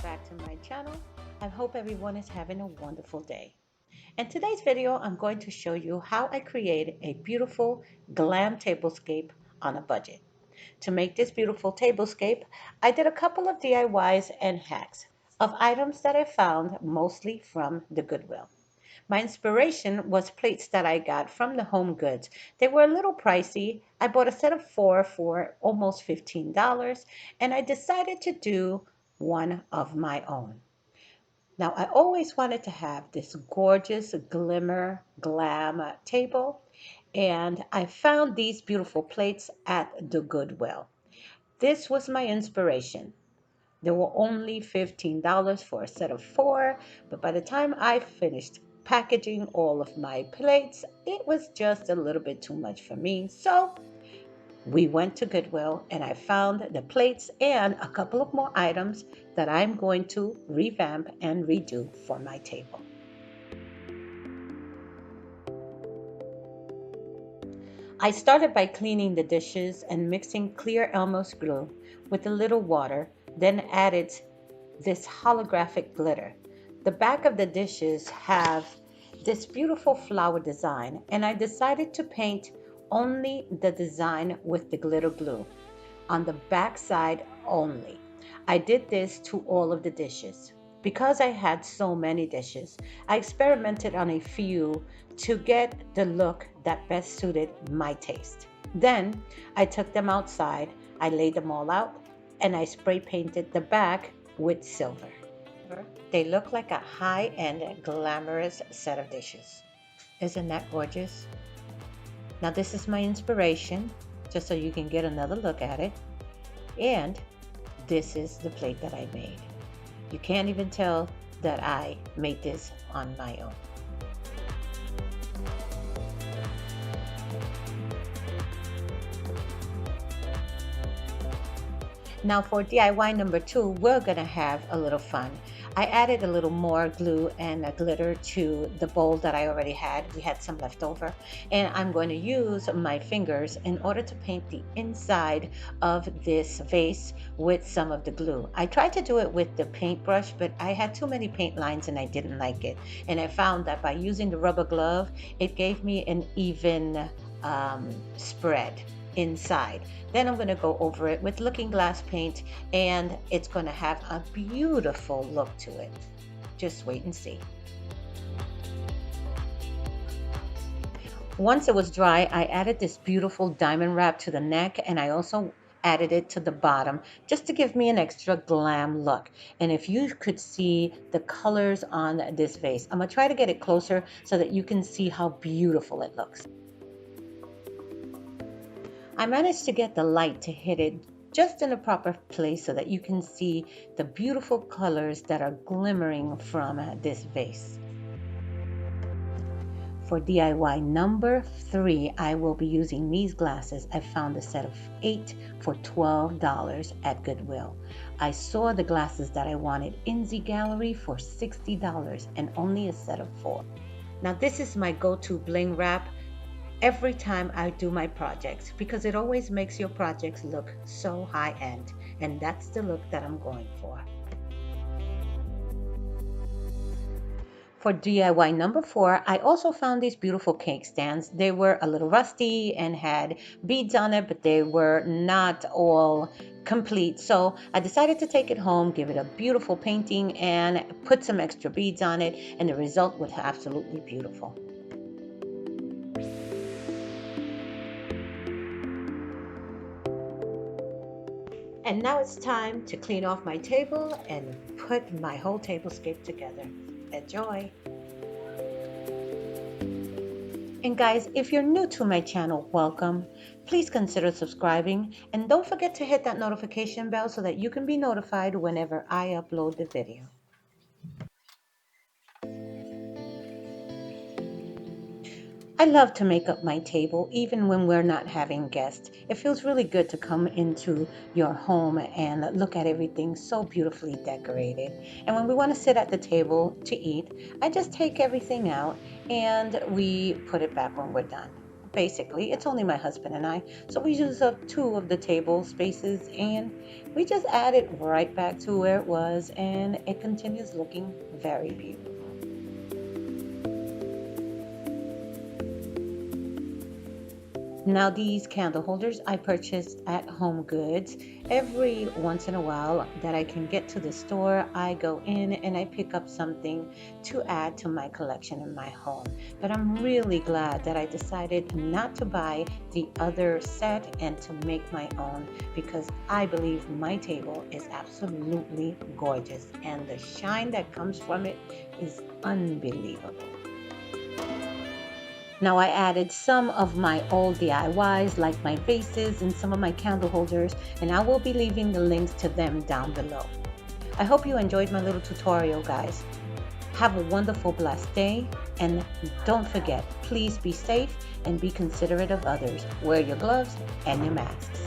back to my channel. I hope everyone is having a wonderful day. In today's video, I'm going to show you how I create a beautiful glam tablescape on a budget. To make this beautiful tablescape, I did a couple of DIYs and hacks of items that I found mostly from the Goodwill. My inspiration was plates that I got from the Home Goods. They were a little pricey. I bought a set of four for almost $15, and I decided to do one of my own. Now, I always wanted to have this gorgeous glimmer glam table, and I found these beautiful plates at the Goodwill. This was my inspiration. They were only $15 for a set of four, but by the time I finished packaging all of my plates, it was just a little bit too much for me. So we went to Goodwill and I found the plates and a couple of more items that I'm going to revamp and redo for my table. I started by cleaning the dishes and mixing clear Elmer's glue with a little water, then added this holographic glitter. The back of the dishes have this beautiful flower design, and I decided to paint only the design with the glitter glue on the back side only. I did this to all of the dishes. Because I had so many dishes, I experimented on a few to get the look that best suited my taste. Then I took them outside, I laid them all out, and I spray painted the back with silver. They look like a high-end, glamorous set of dishes. Isn't that gorgeous? Now this is my inspiration, just so you can get another look at it. And this is the plate that I made. You can't even tell that I made this on my own. Now for DIY number 2, we're gonna have a little fun. I added a little more glue and a glitter to the bowl that I already had. We had some left over, and I'm going to use my fingers in order to paint the inside of this vase with some of the glue. I tried to do it with the paintbrush, but I had too many paint lines and I didn't like it. And I found that by using the rubber glove, it gave me an even spread inside. Then I'm going to go over it with looking glass paint, and it's going to have a beautiful look to it. Just wait and see. Once it was dry, I added this beautiful diamond wrap to the neck, and I also added it to the bottom just to give me an extra glam look. And if you could see the colors on this vase, I'm going to try to get it closer so that you can see how beautiful it looks. I managed to get the light to hit it just in the proper place so that you can see the beautiful colors that are glimmering from this vase. For DIY number 3, I will be using these glasses. I found a set of 8 for $12 at Goodwill. I saw the glasses that I wanted in the gallery for $60 and only a set of 4. Now this is my go-to bling wrap every time I do my projects, because it always makes your projects look so high-end, and that's the look that I'm going for. For DIY number 4, I also found these beautiful cake stands. They were a little rusty and had beads on it, but they were not all complete. So I decided to take it home, give it a beautiful painting, and put some extra beads on it, and the result was absolutely beautiful. And now it's time to clean off my table and put my whole tablescape together. Enjoy! And guys, if you're new to my channel, welcome. Please consider subscribing, and don't forget to hit that notification bell so that you can be notified whenever I upload the video. I love to make up my table even when we're not having guests. It feels really good to come into your home and look at everything so beautifully decorated. And when we want to sit at the table to eat, I just take everything out and we put it back when we're done. basically. It's only my husband and I. So we use up two of the table spaces and we just add it right back to where it was, and it continues looking very beautiful. Now these candle holders I purchased at Home Goods. Every once in a while that I can get to the store, I go in and I pick up something to add to my collection in my home. But I'm really glad that I decided not to buy the other set and to make my own, because I believe my table is absolutely gorgeous and the shine that comes from it is unbelievable. Now I added some of my old DIYs like my vases and some of my candle holders, and I will be leaving the links to them down below. I hope you enjoyed my little tutorial, guys. Have a wonderful, blessed day, and don't forget, please be safe and be considerate of others. Wear your gloves and your masks.